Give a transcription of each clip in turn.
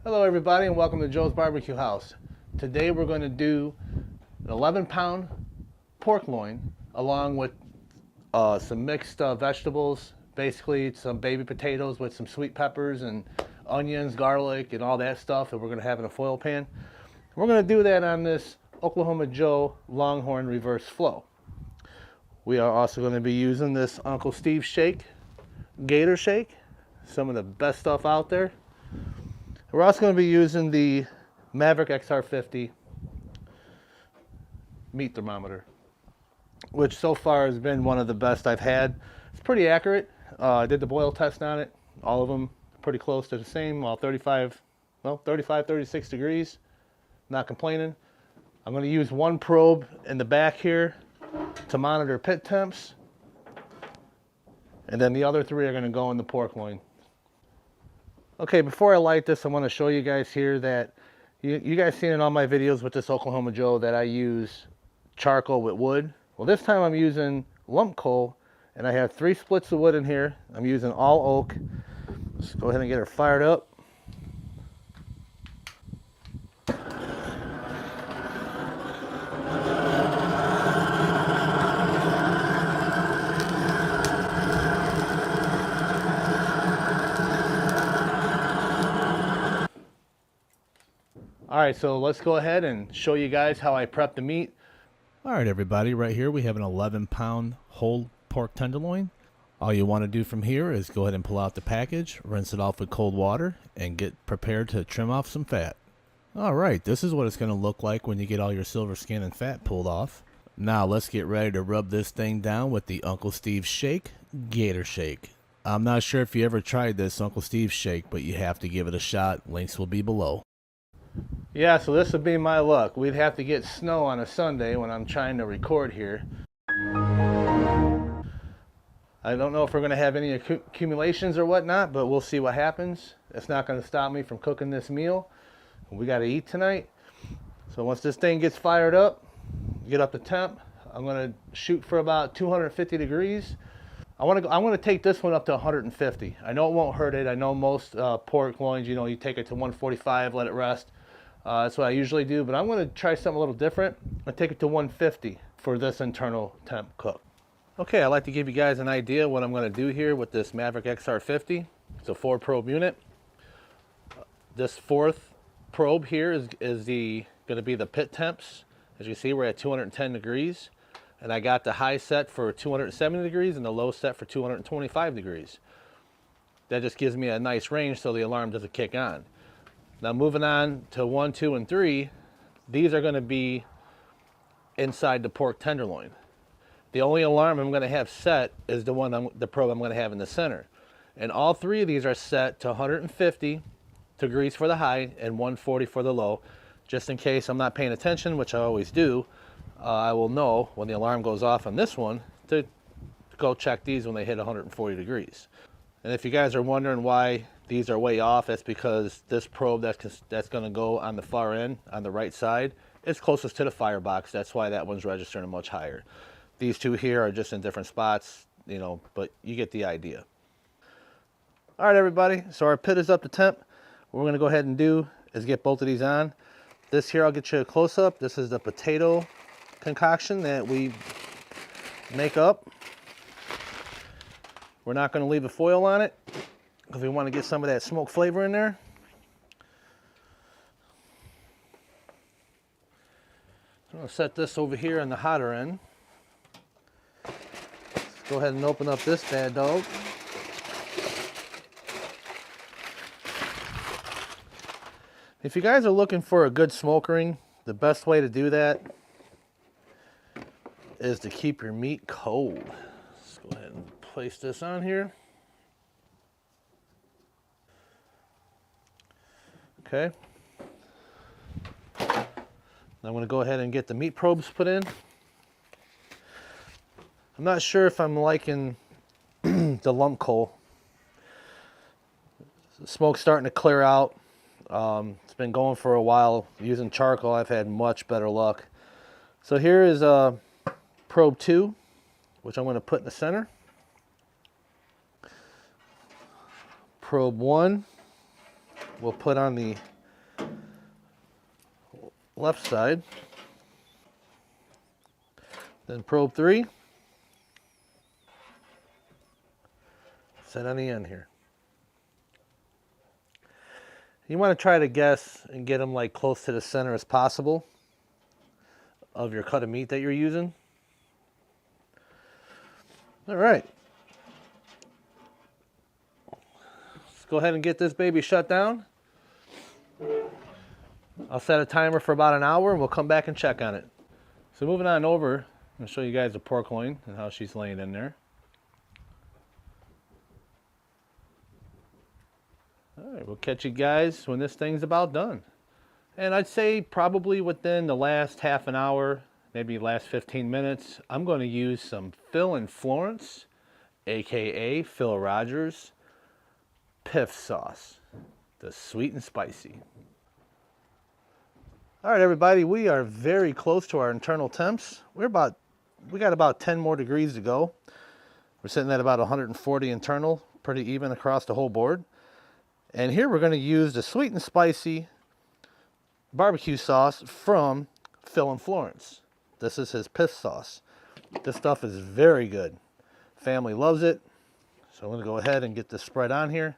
Hello everybody and welcome to Joe's BBQ House. Today we're going to do an 11-pound pork loin along with some mixed vegetables, basically some baby potatoes with some sweet peppers and onions, garlic and all that stuff that we're going to have in a foil pan. We're going to do that on this Oklahoma Joe Longhorn reverse flow. We are also going to be using this Uncle Steve shake, Gator shake, some of the best stuff out there. We're also going to be using the Maverick XR-50 meat thermometer, which so far has been one of the best I've had. It's pretty accurate. I did the boil test on it. All of them pretty close to the same, all 35, 36 degrees. Not complaining. I'm going to use one probe in the back here to monitor pit temps. And then the other three are going to go in the pork loin. Okay, before I light this, I want to show you guys here that you guys seen in all my videos with this Oklahoma Joe that I use charcoal with wood. Well, this time I'm using lump coal, and I have 3 splits of wood in here. I'm using all oak. Let's go ahead and get her fired up. All right, so let's go ahead and show you guys how I prep the meat. All right, everybody, right here we have an 11-pound whole pork tenderloin. All you want to do from here is go ahead and pull out the package, rinse it off with cold water, and get prepared to trim off some fat. All right, this is what it's going to look like when you get all your silver skin and fat pulled off. Now let's get ready to rub this thing down with the Uncle Steve shake, Gator shake. I'm not sure if you ever tried this Uncle Steve shake, but you have to give it a shot. Links will be below. Yeah, so this would be my luck. We'd have to get snow on a Sunday when I'm trying to record here. I don't know if we're going to have any accumulations or whatnot, but we'll see what happens. It's not going to stop me from cooking this meal. We got to eat tonight. So once this thing gets fired up, get up to temp, I'm going to shoot for about 250 degrees. I'm going to take this one up to 150. I know it won't hurt it. I know most pork loins, you take it to 145, let it rest. That's what I usually do, but I'm going to try something a little different. I take it to 150 for this internal temp cook. Okay, I'd like to give you guys an idea what I'm going to do here with this Maverick XR-50. It's a 4-probe unit. This 4th probe here is going to be the pit temps. As you see, we're at 210 degrees. And I got the high set for 270 degrees and the low set for 225 degrees. That just gives me a nice range so the alarm doesn't kick on. Now moving on to 1, 2, and 3, these are going to be inside the pork tenderloin. The only alarm I'm going to have set is the probe I'm going to have in the center. And all 3 of these are set to 150 degrees for the high and 140 for the low. Just in case I'm not paying attention, which I always do, I will know when the alarm goes off on this one to go check these when they hit 140 degrees. And if you guys are wondering why these are way off, that's because this probe that's going to go on the far end, on the right side, is closest to the firebox. That's why that one's registering much higher. These 2 here are just in different spots, but you get the idea. All right, everybody, so our pit is up to temp. What we're going to go ahead and do is get both of these on. This here, I'll get you a close-up. This is the potato concoction that we make up. We're not going to leave a foil on it because we want to get some of that smoke flavor in there. I'm going to set this over here on the hotter end. Let's go ahead and open up this bad dog. If you guys are looking for a good smoke ring, the best way to do that is to keep your meat cold. Let's go ahead and place this on here. Okay. Now I'm going to go ahead and get the meat probes put in. I'm not sure if I'm liking the lump coal. The smoke's starting to clear out. It's been going for a while. Using charcoal, I've had much better luck. So here is probe 2, which I'm going to put in the center. Probe 1, we'll put on the left side. Then probe 3. Set on the end here. You want to try to guess and get them like close to the center as possible of your cut of meat that you're using. All right. Let's go ahead and get this baby shut down. I'll set a timer for about an hour and we'll come back and check on it. So moving on over, I'm going to show you guys the pork loin and how she's laying in there. All right, we'll catch you guys when this thing's about done. And I'd say probably within the last half an hour, maybe last 15 minutes, I'm going to use some Phil and Florence, aka Phil Rogers, Piff sauce, the sweet and spicy. All right, everybody, we are very close to our internal temps. We got about 10 more degrees to go. We're sitting at about 140 internal, pretty even across the whole board. And here we're going to use the sweet and spicy barbecue sauce from Phil and Florence. This is his Piff sauce. This stuff is very good. Family loves it. So I'm going to go ahead and get this spread on here.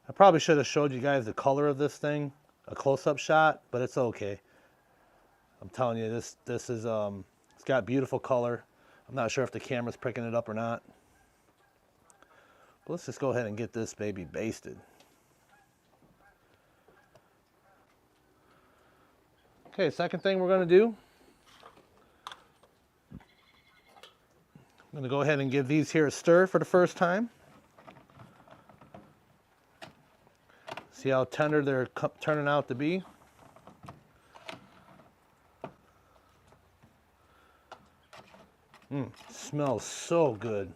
I probably should have showed you guys the color of this thing, a close-up shot, but it's okay. I'm telling you, this is it's got beautiful color. I'm not sure if the camera's picking it up or not. But let's just go ahead and get this baby basted. Okay, second thing we're going to do, I'm going to go ahead and give these here a stir for the first time. See how tender they're turning out to be. Smells so good.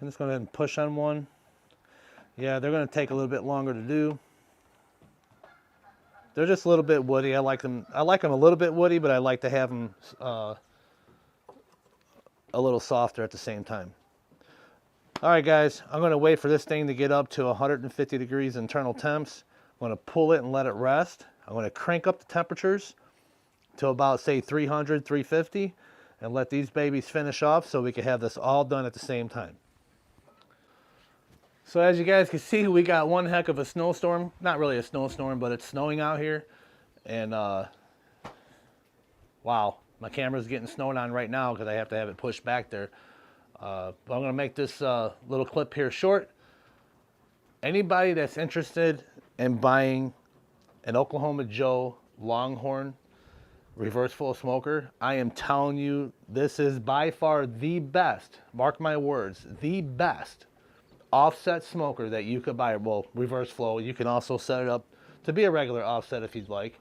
I'm just going to go ahead and push on one. Yeah, they're going to take a little bit longer to do. They're just a little bit woody. I like them a little bit woody, but I like to have them a little softer at the same time. All right, guys, I'm going to wait for this thing to get up to 150 degrees internal temps. I'm going to pull it and let it rest. I'm going to crank up the temperatures to about, say, 300, 350, and let these babies finish off so we can have this all done at the same time. So as you guys can see, we got one heck of a snowstorm. Not really a snowstorm, but it's snowing out here. And, wow, my camera's getting snowed on right now because I have to have it pushed back there. But I'm going to make this little clip here short. Anybody that's interested in buying an Oklahoma Joe Longhorn reverse full smoker, I am telling you, this is by far the best, mark my words, the best offset smoker that you could buy. Well, reverse flow, you can also set it up to be a regular offset if you'd like.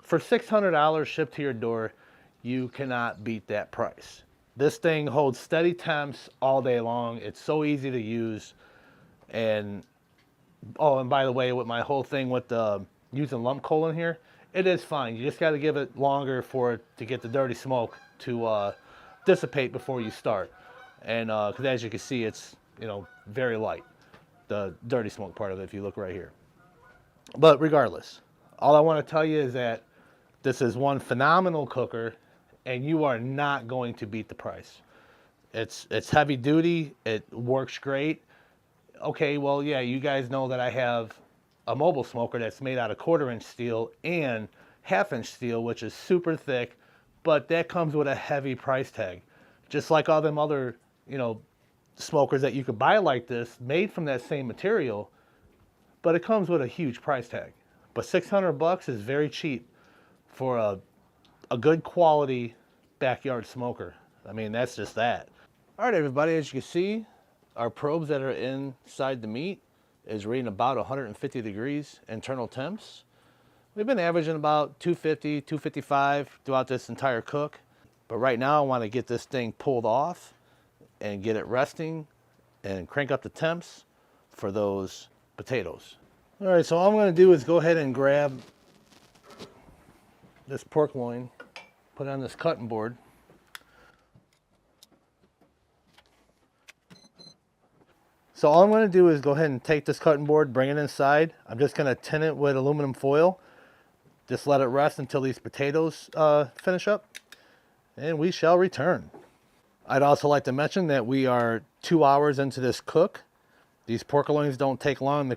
For $600 shipped to your door, you cannot beat that price. This thing holds steady temps all day long. It's so easy to use. And, oh, and by the way, with my whole thing with using lump coal in here, it is fine. You just got to give it longer for it to get the dirty smoke to dissipate before you start. And because as you can see, it's, you know, very light, the dirty smoke part of it, if you look right here. But regardless, all I want to tell you is that this is one phenomenal cooker, and you are not going to beat the price. It's heavy duty. It works great. Okay, well, yeah, you guys know that I have a mobile smoker that's made out of 1/4-inch steel and 1/2-inch steel, which is super thick, but that comes with a heavy price tag. Just like all them other, you know, smokers that you could buy like this, made from that same material, but it comes with a huge price tag. But $600 is very cheap for a good quality backyard smoker. I mean, that's just that. All right, everybody, as you can see, our probes that are inside the meat is reading about 150 degrees internal temps. We've been averaging about 250, 255 throughout this entire cook. But right now I want to get this thing pulled off and get it resting and crank up the temps for those potatoes. All right, so all I'm going to do is go ahead and grab this pork loin, put it on this cutting board. So all I'm going to do is go ahead and take this cutting board, bring it inside. I'm just going to tin it with aluminum foil. Just let it rest until these potatoes finish up, and we shall return. I'd also like to mention that we are 2 hours into this cook. These pork loins don't take long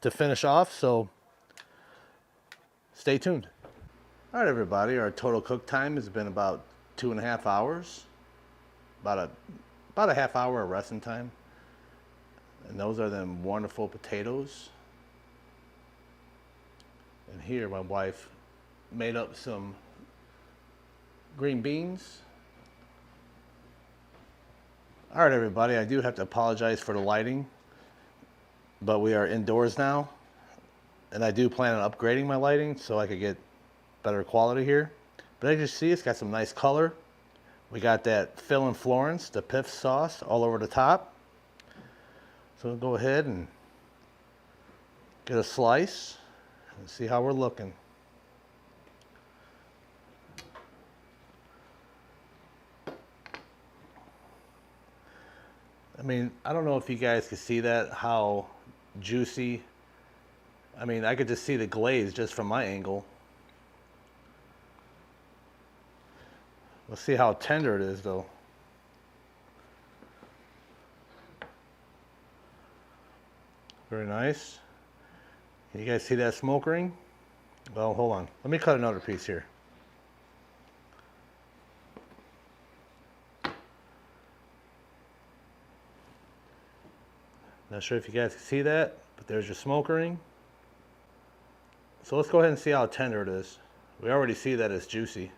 to finish off, so stay tuned. All right, everybody, our total cook time has been about 2.5 hours. About a half hour of resting time. And those are them wonderful potatoes. And here my wife made up some green beans. All right, everybody, I do have to apologize for the lighting, but we are indoors now, and I do plan on upgrading my lighting so I could get better quality here. But as you see, it's got some nice color. We got that Phil and Florence, the Piff sauce, all over the top. So we'll go ahead and get a slice and see how we're looking. I mean, I don't know if you guys can see that, how juicy. I mean, I could just see the glaze just from my angle. Let's see how tender it is, though. Very nice. Can you guys see that smoke ring? Well, hold on. Let me cut another piece here. Not sure if you guys can see that, but there's your smoke ring. So let's go ahead and see how tender it is. We already see that it's juicy.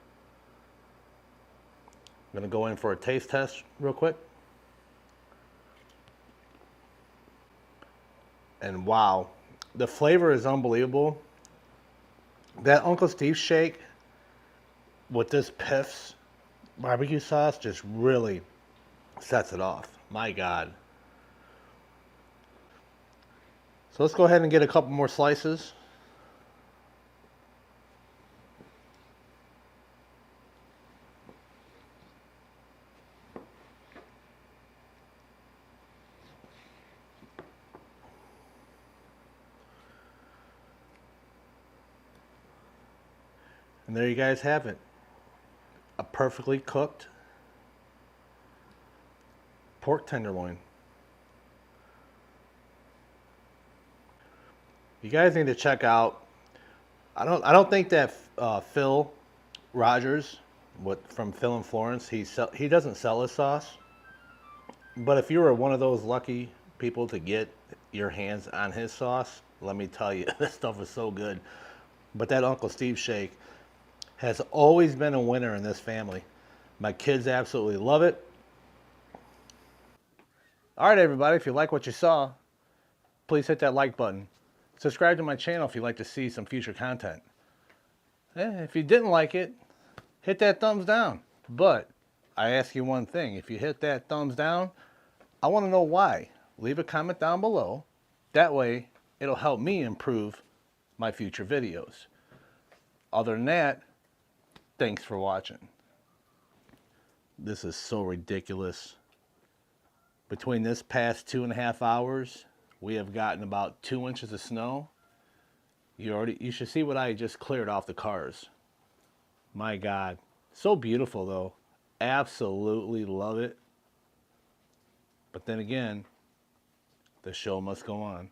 I'm going to go in for a taste test real quick. And wow, the flavor is unbelievable. That Uncle Steve's shake with this Piff's barbecue sauce just really sets it off. My God. So let's go ahead and get a couple more slices. And there you guys have it. A perfectly cooked pork tenderloin. You guys need to check out. I don't think that Phil Rogers, from Phil and Florence, he doesn't sell his sauce. But if you were one of those lucky people to get your hands on his sauce, let me tell you, this stuff is so good. But that Uncle Steve shake has always been a winner in this family. My kids absolutely love it. All right, everybody, if you like what you saw, please hit that like button. Subscribe to my channel if you'd like to see some future content. If you didn't like it, hit that thumbs down. But I ask you one thing. If you hit that thumbs down, I want to know why. Leave a comment down below. That way, it'll help me improve my future videos. Other than that, thanks for watching. This is so ridiculous. Between this past 2.5 hours, we have gotten about 2 inches of snow. You should see what I just cleared off the cars. My God. So beautiful, though. Absolutely love it. But then again, the show must go on.